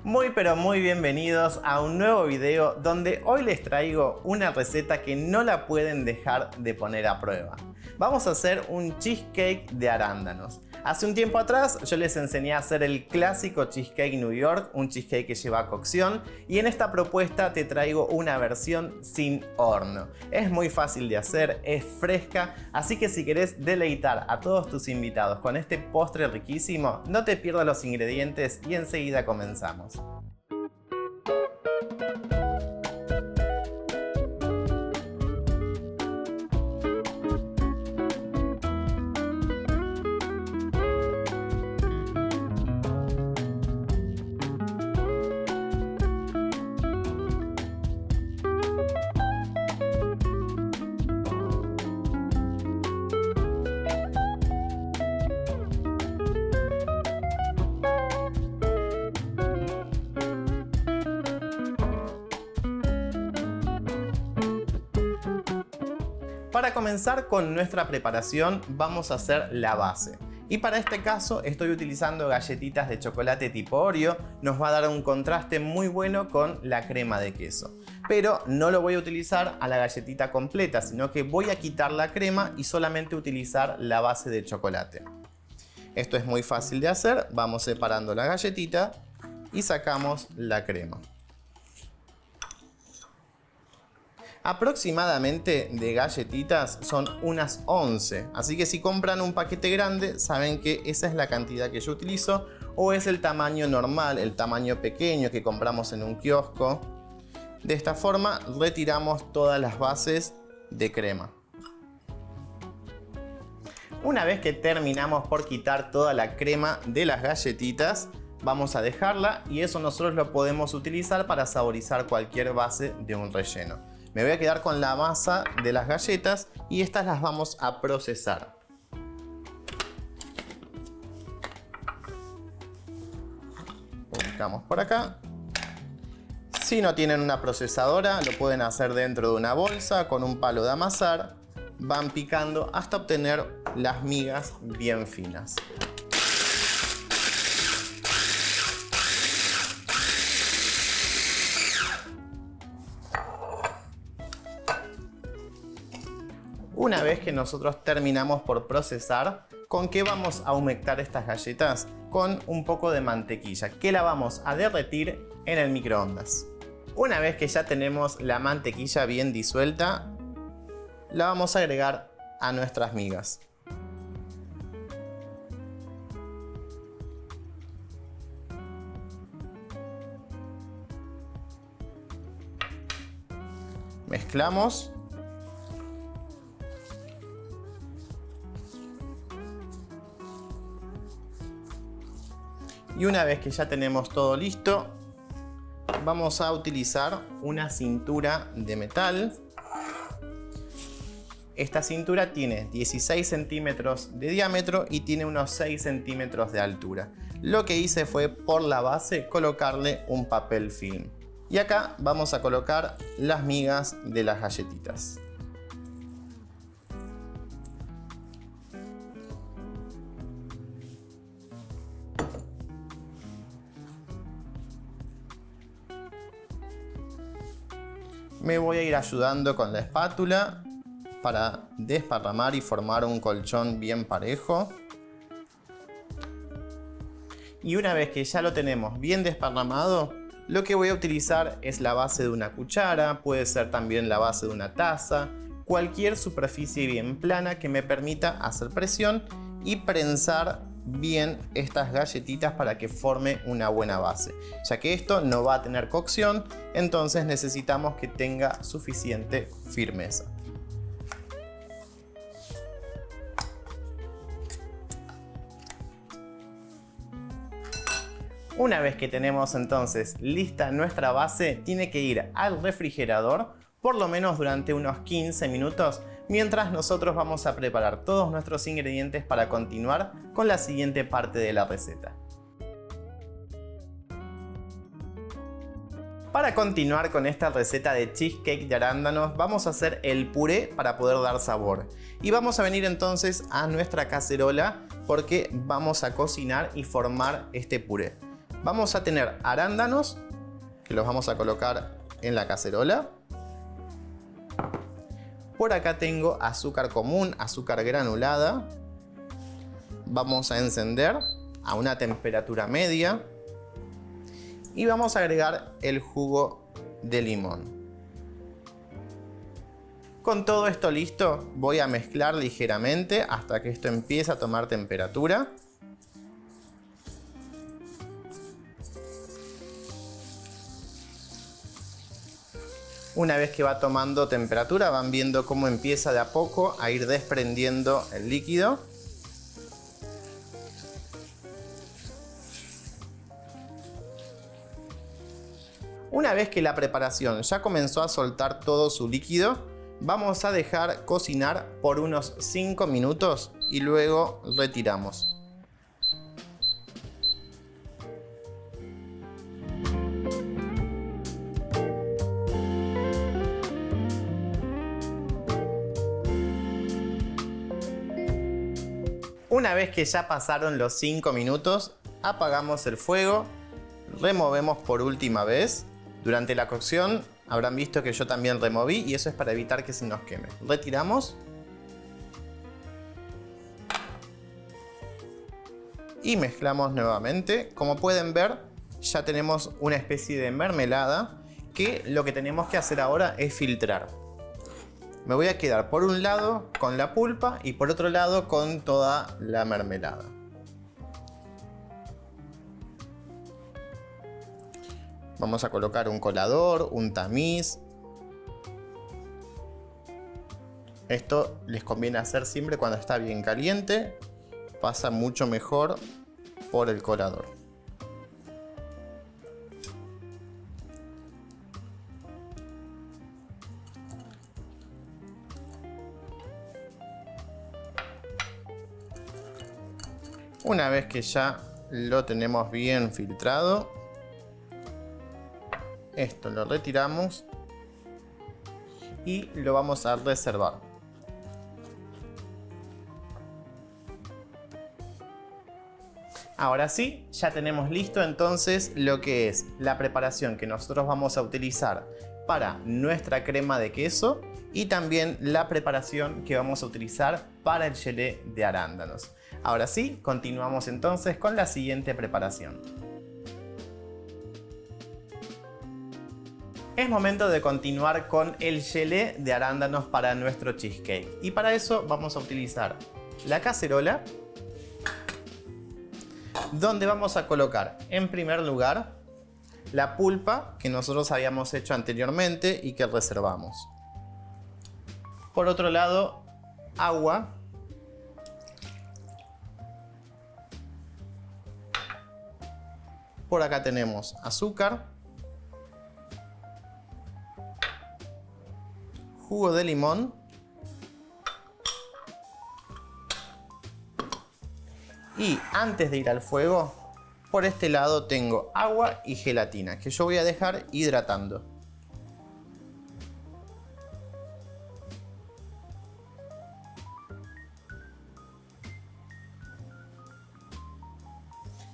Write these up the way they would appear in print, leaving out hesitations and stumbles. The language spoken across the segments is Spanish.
Muy pero muy bienvenidos a un nuevo video donde hoy les traigo una receta que no la pueden dejar de poner a prueba. Vamos a hacer un cheesecake de arándanos. Hace un tiempo atrás yo les enseñé a hacer el clásico cheesecake New York, un cheesecake que lleva cocción, y en esta propuesta te traigo una versión sin horno. Es muy fácil de hacer, es fresca, así que si querés deleitar a todos tus invitados con este postre riquísimo, no te pierdas los ingredientes y enseguida comenzamos. Para comenzar con nuestra preparación vamos a hacer la base. Y para este caso estoy utilizando galletitas de chocolate tipo Oreo. Nos va a dar un contraste muy bueno con la crema de queso. Pero no lo voy a utilizar a la galletita completa, sino que voy a quitar la crema y solamente utilizar la base de chocolate. Esto es muy fácil de hacer. Vamos separando la galletita y sacamos la crema. Aproximadamente de galletitas son unas 11, así que si compran un paquete grande saben que esa es la cantidad que yo utilizo, o es el tamaño normal, el tamaño pequeño que compramos en un kiosco. De esta forma retiramos todas las bases de crema. Una vez que terminamos por quitar toda la crema de las galletitas, vamos a dejarla y eso nosotros lo podemos utilizar para saborizar cualquier base de un relleno. Me voy a quedar con la masa de las galletas y estas las vamos a procesar. Ubicamos por acá. Si no tienen una procesadora, lo pueden hacer dentro de una bolsa con un palo de amasar. Van picando hasta obtener las migas bien finas. Una vez que nosotros terminamos por procesar, ¿con qué vamos a humectar estas galletas? Con un poco de mantequilla, que la vamos a derretir en el microondas. Una vez que ya tenemos la mantequilla bien disuelta, la vamos a agregar a nuestras migas. Mezclamos. Y una vez que ya tenemos todo listo, vamos a utilizar una cintura de metal. Esta cintura tiene 16 centímetros de diámetro y tiene unos 6 centímetros de altura. Lo que hice fue por la base colocarle un papel film. Y acá vamos a colocar las migas de las galletitas. Me voy a ir ayudando con la espátula para desparramar y formar un colchón bien parejo. Y una vez que ya lo tenemos bien desparramado, lo que voy a utilizar es la base de una cuchara, puede ser también la base de una taza, cualquier superficie bien plana que me permita hacer presión y prensar bien estas galletitas para que forme una buena base, ya que esto no va a tener cocción, entonces necesitamos que tenga suficiente firmeza. Una vez que tenemos entonces lista nuestra base, tiene que ir al refrigerador por lo menos durante unos 15 minutos, mientras nosotros vamos a preparar todos nuestros ingredientes para continuar con la siguiente parte de la receta. Para continuar con esta receta de cheesecake de arándanos, vamos a hacer el puré para poder dar sabor. Y vamos a venir entonces a nuestra cacerola porque vamos a cocinar y formar este puré. Vamos a tener arándanos, que los vamos a colocar en la cacerola. Por acá tengo azúcar común, azúcar granulada. Vamos a encender a una temperatura media. Y vamos a agregar el jugo de limón. Con todo esto listo, voy a mezclar ligeramente hasta que esto empiece a tomar temperatura. Una vez que va tomando temperatura, van viendo cómo empieza de a poco a ir desprendiendo el líquido. Una vez que la preparación ya comenzó a soltar todo su líquido, vamos a dejar cocinar por unos 5 minutos y luego retiramos. Una vez que ya pasaron los 5 minutos, apagamos el fuego, removemos por última vez. Durante la cocción habrán visto que yo también removí y eso es para evitar que se nos queme. Retiramos. Y mezclamos nuevamente. Como pueden ver, ya tenemos una especie de mermelada que lo que tenemos que hacer ahora es filtrar. Me voy a quedar por un lado con la pulpa y por otro lado con toda la mermelada. Vamos a colocar un colador, un tamiz. Esto les conviene hacer siempre cuando está bien caliente. Pasa mucho mejor por el colador. Una vez que ya lo tenemos bien filtrado, esto lo retiramos y lo vamos a reservar. Ahora sí, ya tenemos listo entonces lo que es la preparación que nosotros vamos a utilizar para nuestra crema de queso y también la preparación que vamos a utilizar para el gelé de arándanos. Ahora sí, continuamos entonces con la siguiente preparación. Es momento de continuar con el gelé de arándanos para nuestro cheesecake. Y para eso vamos a utilizar la cacerola, donde vamos a colocar en primer lugar la pulpa que nosotros habíamos hecho anteriormente y que reservamos. Por otro lado, agua. Por acá tenemos azúcar, jugo de limón y antes de ir al fuego, por este lado tengo agua y gelatina que yo voy a dejar hidratando.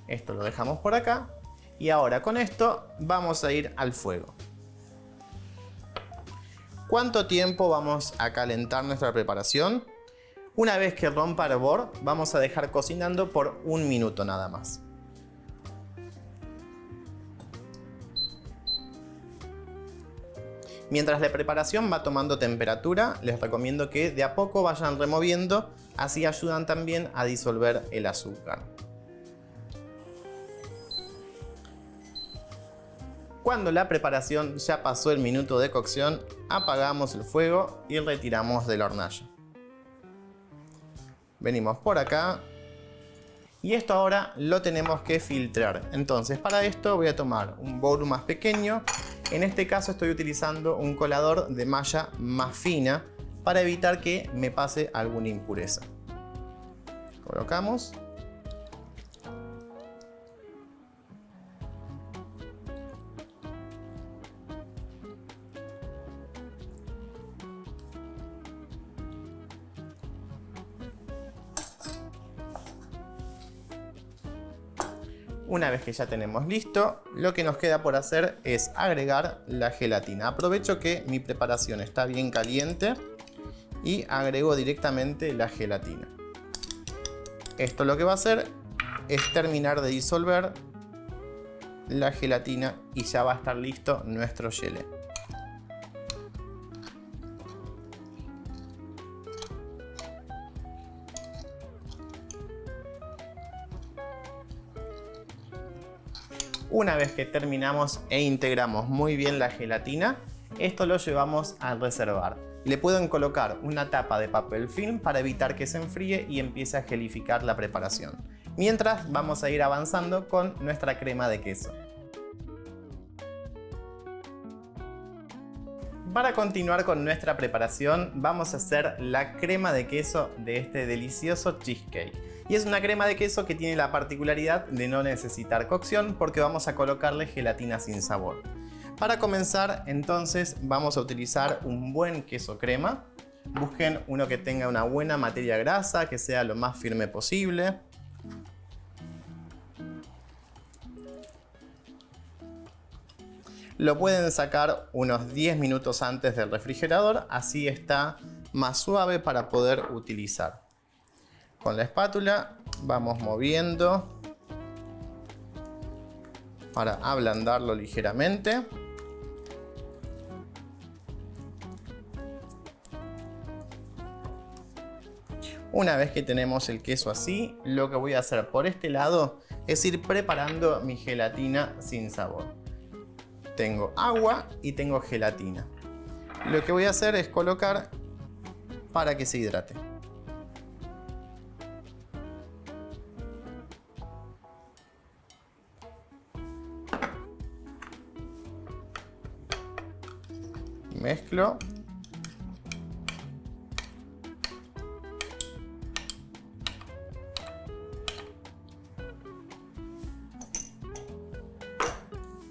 Esto lo dejamos por acá y ahora con esto vamos a ir al fuego. ¿Cuánto tiempo vamos a calentar nuestra preparación? Una vez que rompa hervor, vamos a dejar cocinando por 1 minuto nada más. Mientras la preparación va tomando temperatura, les recomiendo que de a poco vayan removiendo, así ayudan también a disolver el azúcar. Cuando la preparación ya pasó el minuto de cocción, apagamos el fuego y retiramos del hornalla. Venimos por acá y esto ahora lo tenemos que filtrar. Entonces para esto voy a tomar un bowl más pequeño. En este caso estoy utilizando un colador de malla más fina para evitar que me pase alguna impureza. Colocamos. Una vez que ya tenemos listo, lo que nos queda por hacer es agregar la gelatina. Aprovecho que mi preparación está bien caliente y agrego directamente la gelatina. Esto lo que va a hacer es terminar de disolver la gelatina y ya va a estar listo nuestro gelé. Una vez que terminamos e integramos muy bien la gelatina, esto lo llevamos a reservar. Le pueden colocar una tapa de papel film para evitar que se enfríe y empiece a gelificar la preparación. Mientras vamos a ir avanzando con nuestra crema de queso. Para continuar con nuestra preparación vamos a hacer la crema de queso de este delicioso cheesecake. Y es una crema de queso que tiene la particularidad de no necesitar cocción porque vamos a colocarle gelatina sin sabor. Para comenzar entonces vamos a utilizar un buen queso crema. Busquen uno que tenga una buena materia grasa, que sea lo más firme posible. Lo pueden sacar unos 10 minutos antes del refrigerador, así está más suave para poder utilizar. Con la espátula vamos moviendo para ablandarlo ligeramente. Una vez que tenemos el queso así, lo que voy a hacer por este lado es ir preparando mi gelatina sin sabor. Tengo agua y tengo gelatina. Lo que voy a hacer es colocar para que se hidrate. Mezclo.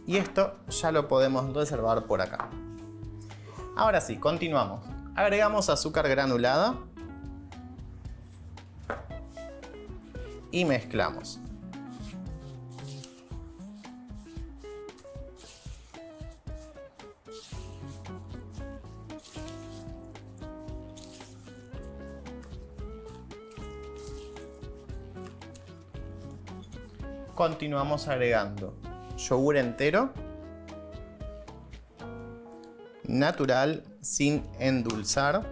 Y esto ya lo podemos reservar por acá. Ahora sí, continuamos. Agregamos azúcar granulada y mezclamos. Continuamos agregando yogur entero, natural, sin endulzar,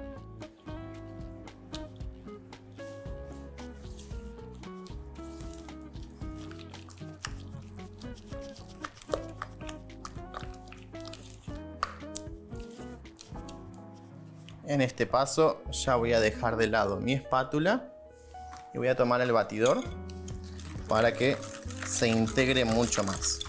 en este paso ya voy a dejar de lado mi espátula y voy a tomar el batidor para que se integre mucho más.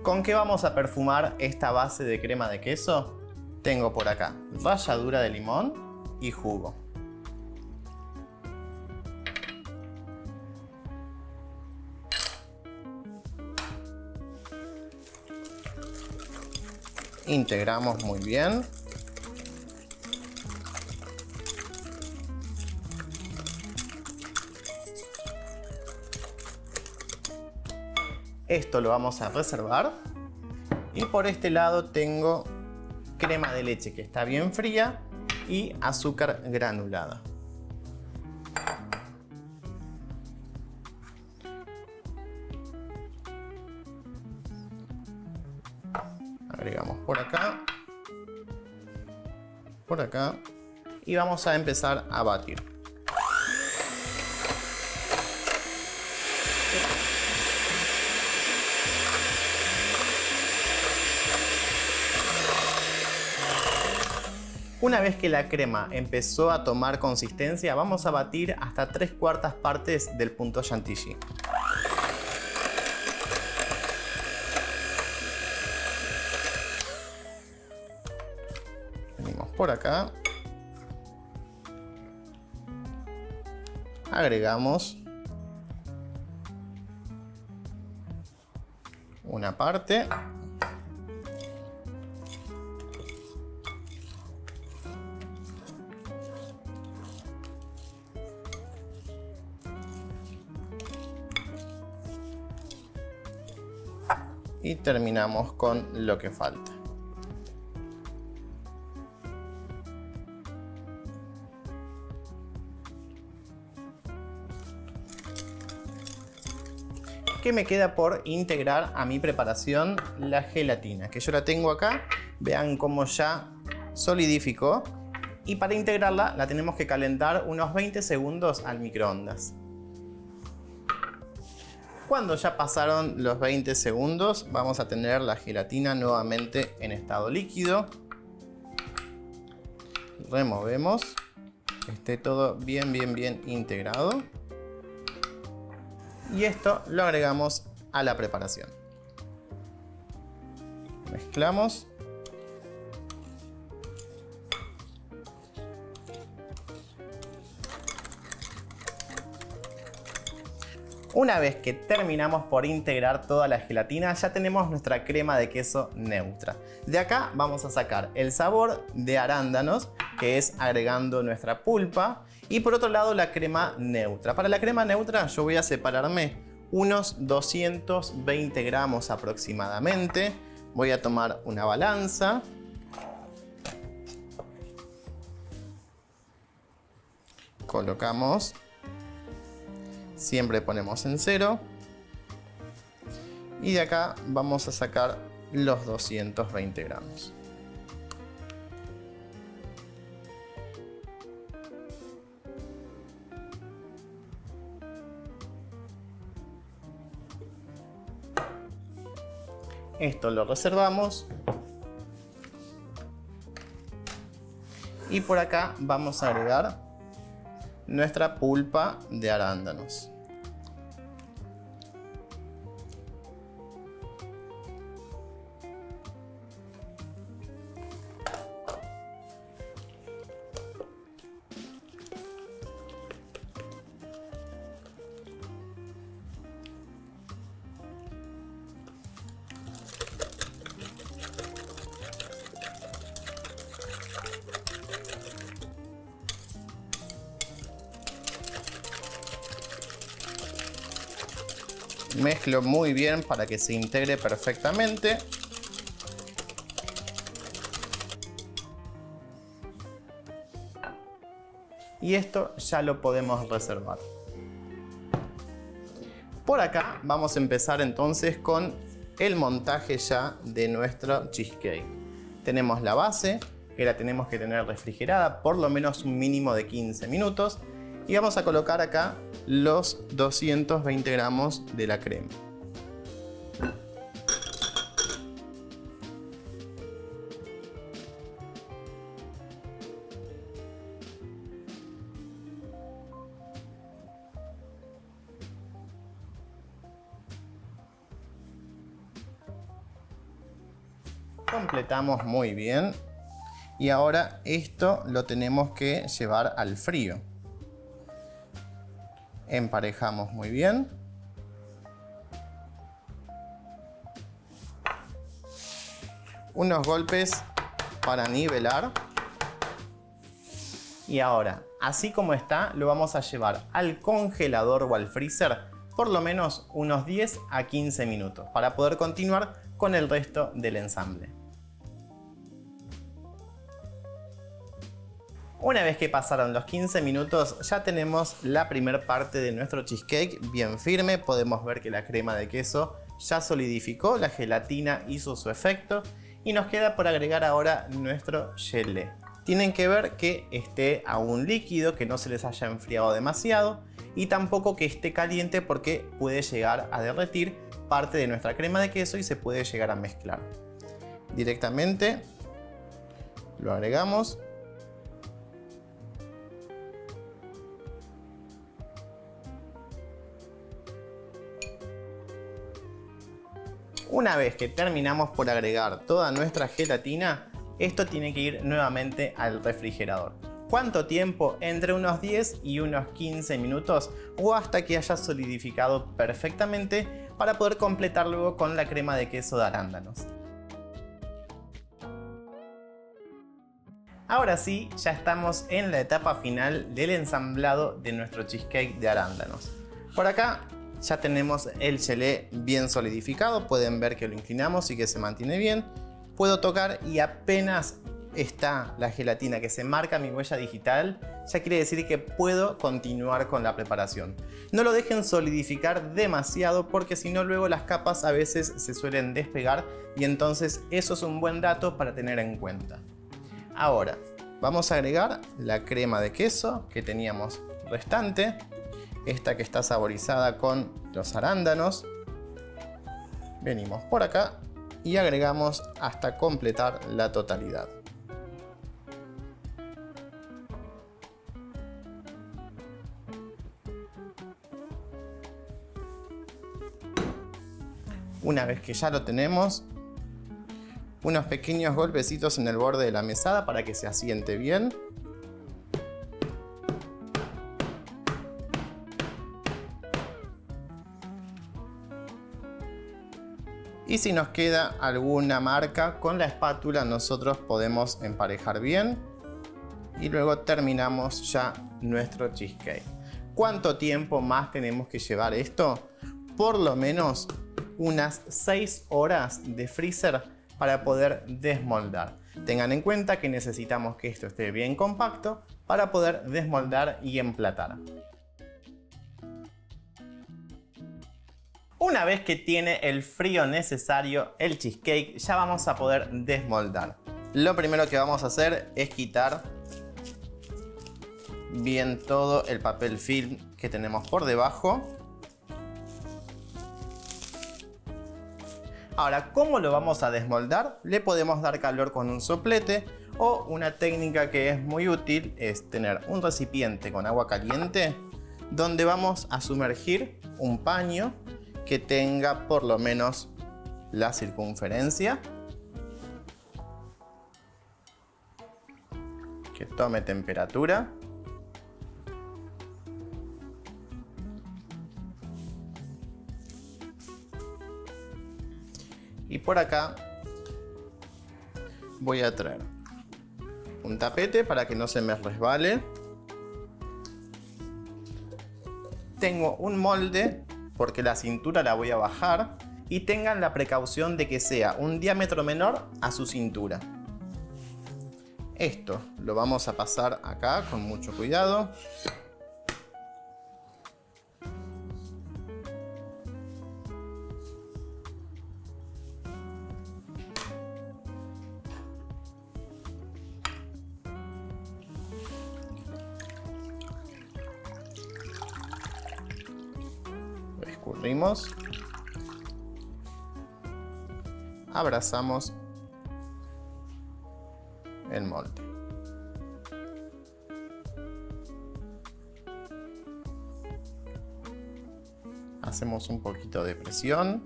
¿Con qué vamos a perfumar esta base de crema de queso? Tengo por acá ralladura de limón y jugo. Integramos muy bien. Esto lo vamos a reservar. Y por este lado tengo crema de leche que está bien fría y azúcar granulada. Agregamos por acá y vamos a empezar a batir. Una vez que la crema empezó a tomar consistencia, vamos a batir hasta 3/4 partes del punto chantilly. Venimos por acá. Agregamos una parte. y terminamos con lo que falta. ¿Qué me queda por integrar a mi preparación? La gelatina, que yo la tengo acá. Vean cómo ya solidificó. Y para integrarla la tenemos que calentar unos 20 segundos al microondas. Cuando ya pasaron los 20 segundos, vamos a tener la gelatina nuevamente en estado líquido. Removemos, que esté todo bien integrado. Y esto lo agregamos a la preparación. Mezclamos. Una vez que terminamos por integrar toda la gelatina, ya tenemos nuestra crema de queso neutra. De acá vamos a sacar el sabor de arándanos, que es agregando nuestra pulpa. Y por otro lado la crema neutra. Para la crema neutra yo voy a separarme unos 220 gramos aproximadamente. Voy a tomar una balanza. Colocamos. Siempre ponemos en 0. Y de acá vamos a sacar los 220 gramos. Esto lo reservamos. Y por acá vamos a agregar nuestra pulpa de arándanos. Mezclo muy bien para que se integre perfectamente. Y esto ya lo podemos reservar. Por acá vamos a empezar entonces con el montaje ya de nuestro cheesecake. Tenemos la base, que la tenemos que tener refrigerada por lo menos un mínimo de 15 minutos. Y vamos a colocar acá los 220 gramos de la crema. Completamos muy bien. Y ahora esto lo tenemos que llevar al frío. Emparejamos muy bien. Unos golpes para nivelar. Y ahora, así como está, lo vamos a llevar al congelador o al freezer por lo menos unos 10 a 15 minutos para poder continuar con el resto del ensamble. Una vez que pasaron los 15 minutos ya tenemos la primera parte de nuestro cheesecake bien firme. Podemos ver que la crema de queso ya solidificó, la gelatina hizo su efecto y nos queda por agregar ahora nuestro gelé. Tienen que ver que esté aún líquido, que no se les haya enfriado demasiado y tampoco que esté caliente porque puede llegar a derretir parte de nuestra crema de queso y se puede llegar a mezclar. Directamente lo agregamos. Una vez que terminamos por agregar toda nuestra gelatina, esto tiene que ir nuevamente al refrigerador. ¿Cuánto tiempo? Entre unos 10 y unos 15 minutos o hasta que haya solidificado perfectamente para poder completar luego con la crema de queso de arándanos. Ahora sí, ya estamos en la etapa final del ensamblado de nuestro cheesecake de arándanos. Por acá Ya tenemos el gelé bien solidificado, pueden ver que lo inclinamos y que se mantiene bien. Puedo tocar y apenas está la gelatina que se marca mi huella digital, ya quiere decir que puedo continuar con la preparación. No lo dejen solidificar demasiado porque si no luego las capas a veces se suelen despegar y entonces eso es un buen dato para tener en cuenta. Ahora vamos a agregar la crema de queso que teníamos restante, esta que está saborizada con los arándanos. Venimos por acá y agregamos hasta completar la totalidad. Una vez que ya lo tenemos, unos pequeños golpecitos en el borde de la mesada para que se asiente bien. Y si nos queda alguna marca, con la espátula nosotros podemos emparejar bien. Y luego terminamos ya nuestro cheesecake. ¿Cuánto tiempo más tenemos que llevar esto? Por lo menos unas 6 horas de freezer para poder desmoldar. Tengan en cuenta que necesitamos que esto esté bien compacto para poder desmoldar y emplatar. Una vez que tiene el frío necesario el cheesecake, ya vamos a poder desmoldar. Lo primero que vamos a hacer es quitar bien todo el papel film que tenemos por debajo. Ahora, ¿cómo lo vamos a desmoldar? Le podemos dar calor con un soplete o una técnica que es muy útil es tener un recipiente con agua caliente donde vamos a sumergir un paño que tenga por lo menos la circunferencia, que tome temperatura. Y por acá voy a traer un tapete para que no se me resbale. Tengo un molde porque la cintura la voy a bajar y tengan la precaución de que sea un diámetro menor a su cintura. Esto lo vamos a pasar acá con mucho cuidado. Escurrimos, abrazamos el molde. Hacemos un poquito de presión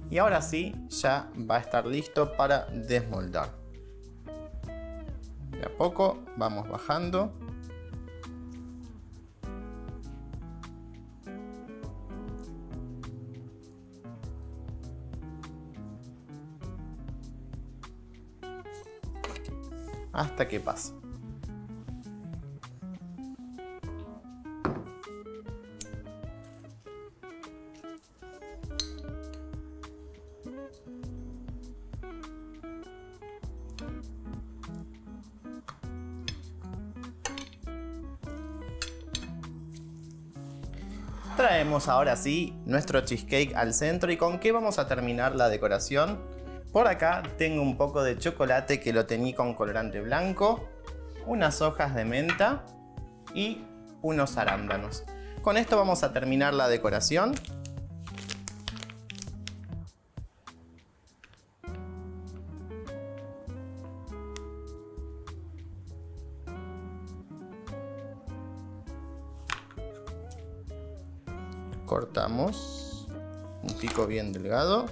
y ahora sí ya va a estar listo para desmoldar. De a poco vamos bajando. Hasta que pase. Traemos ahora sí nuestro cheesecake al centro. ¿Y con qué vamos a terminar la decoración? Por acá tengo un poco de chocolate que lo teñí con colorante blanco, unas hojas de menta y unos arándanos. Con esto vamos a terminar la decoración. Cortamos un pico bien delgado.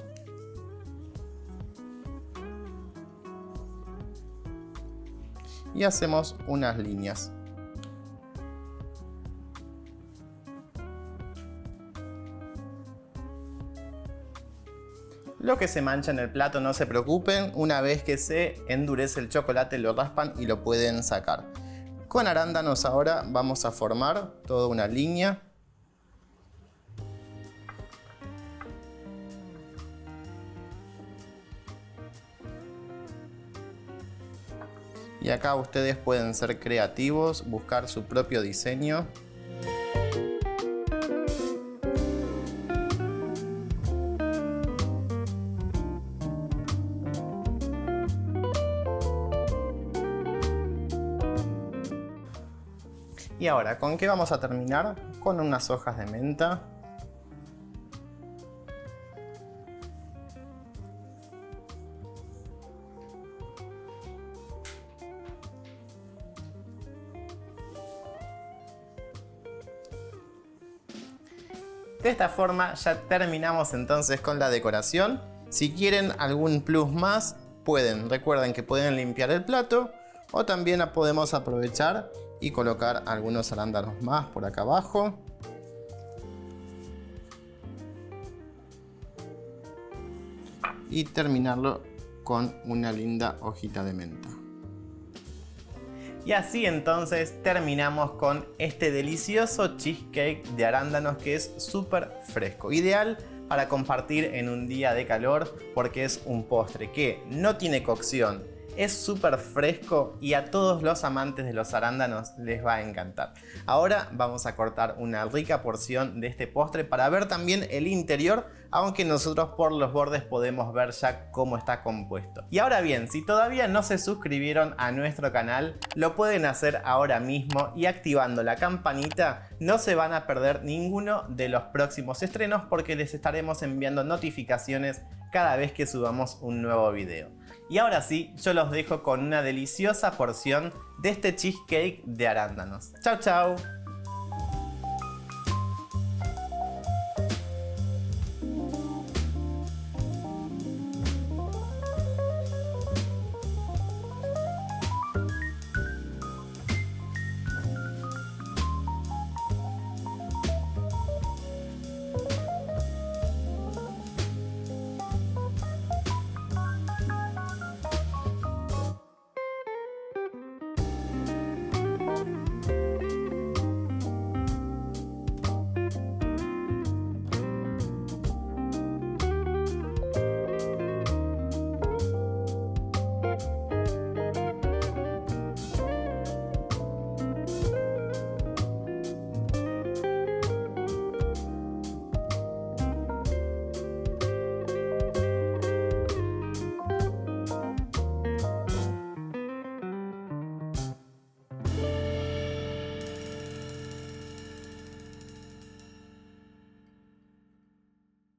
Y hacemos unas líneas. Lo que se mancha en el plato no se preocupen, una vez que se endurece el chocolate lo raspan y lo pueden sacar. Con arándanos ahora vamos a formar toda una línea. Y acá ustedes pueden ser creativos, buscar su propio diseño. Y ahora, ¿con qué vamos a terminar? Con unas hojas de menta. De esta forma ya terminamos entonces con la decoración. Si quieren algún plus más, recuerden que pueden limpiar el plato o también podemos aprovechar y colocar algunos arándanos más por acá abajo. Y terminarlo con una linda hojita de menta. Y así entonces terminamos con este delicioso cheesecake de arándanos que es súper fresco. Ideal para compartir en un día de calor porque es un postre que no tiene cocción. Es súper fresco y a todos los amantes de los arándanos les va a encantar. Ahora vamos a cortar una rica porción de este postre para ver también el interior, aunque nosotros por los bordes podemos ver ya cómo está compuesto. Y ahora bien, si todavía no se suscribieron a nuestro canal, lo pueden hacer ahora mismo y activando la campanita no se van a perder ninguno de los próximos estrenos porque les estaremos enviando notificaciones cada vez que subamos un nuevo video. Y ahora sí, yo los dejo con una deliciosa porción de este cheesecake de arándanos. ¡Chao, chao!